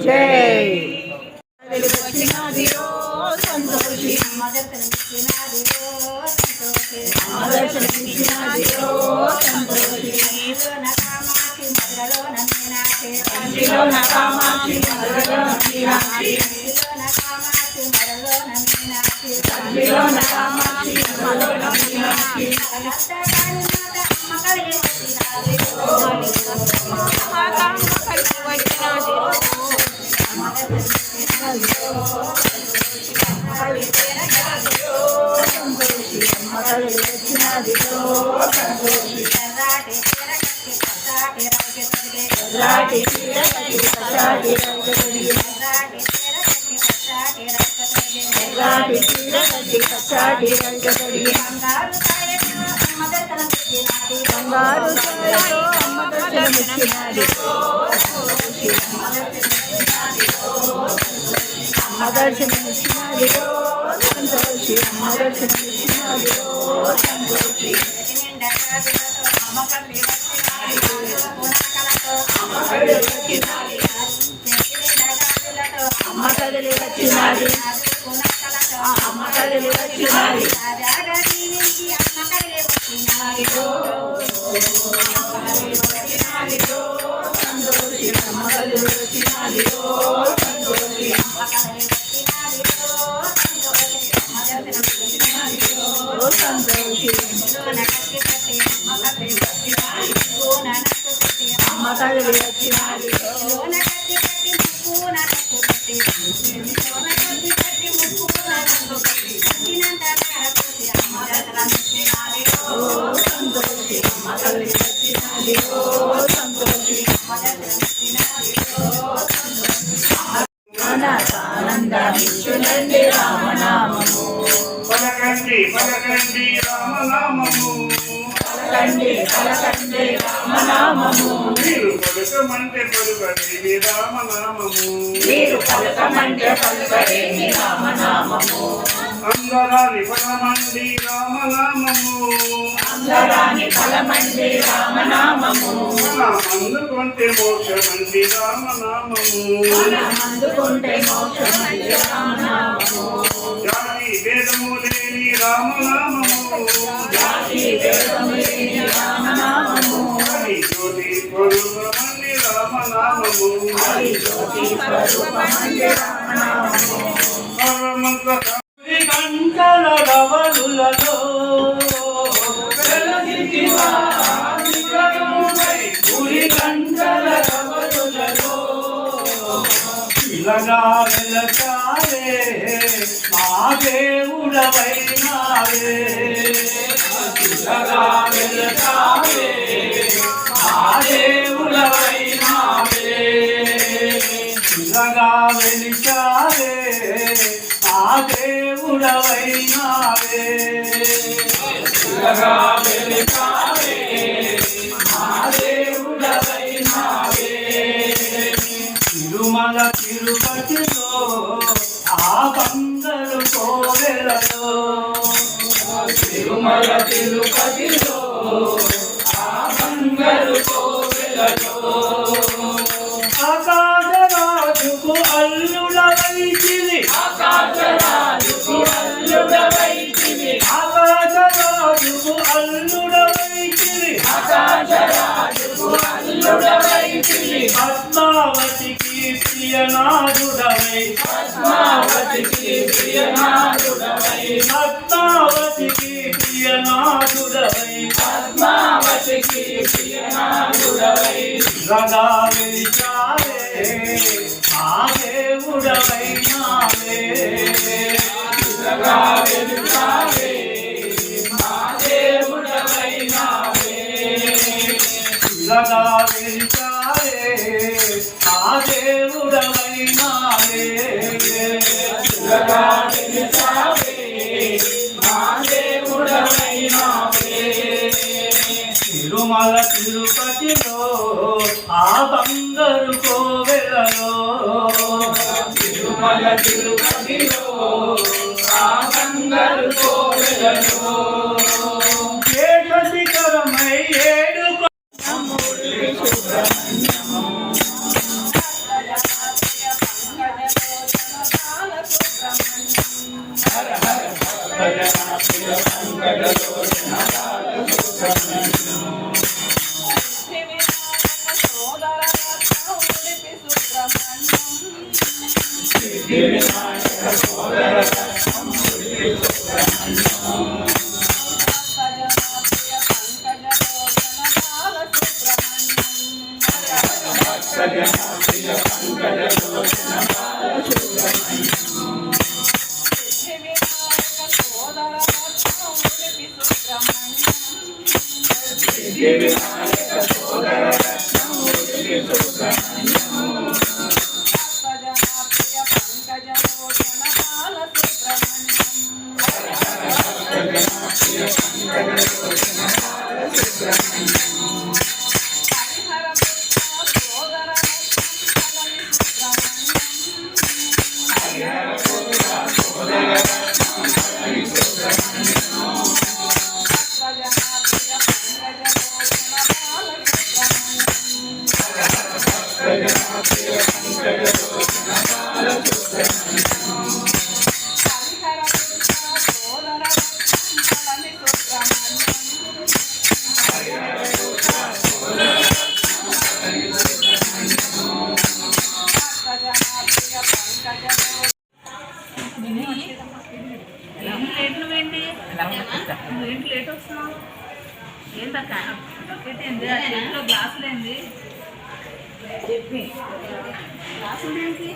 జై ఆనందమిచ్చునండి రామనామము పలకండి పలకండి రామనామము పలకండి రామనామము మీరు పలకమంటే పలుకడేమి రామనామము రామనామము అందరాని ఫలమండి రామనామము రామనామము అందుకుంటే మోక్షమండి రామనామము జాతి భేదము లేని రామనామము హరి జ్యోతి స్వరూపమండి రామనామము సర్వమంత్ర కంటల రవలులలో గురి కంటల రవలులలో పిల్లగా వెలచావే మా దేవుడవైనావే పిల్లగా వెలచావే మా దేవుడవైనావే పిల్లగా వెలిచావే మా దేవుడవైనావే పిల్లగా వెలిచావే మా దేవుడవైనావే తిరుమల తిరుపతిలో ఆ బంగారు కోవెలలో తిరుమల తిరుపతిలో ఆ బంగారు కోవెలలో ఆకాశరాజుకు అల్లుడవైతివి ఆకాశరాజుకు అల్లుడవైతివి పద్మావతికి ప్రియనాథుడవై పద్మావతికి ప్రియనాథుడవై రగా విచారే మా దేవుడవైనావే రగా విచారే మా దేవుడవైనావే రగా విచారే మా దేవుడవైనావే రగా విచారే మా దేవుడవైనావే తిరుమల తిరుపతిలో ఆ బంగారు కోవెలలో తిరుమల తిరుపతిలో ఆ బంగారు కోవెలలో ఏక శిఖరమై ఏడు లేట్ వస్తున్నావు ఏంటక్క ఏంటి చేతిలో గ్లాసులు ఏంది చెప్పి గ్లాసులు ఏంటి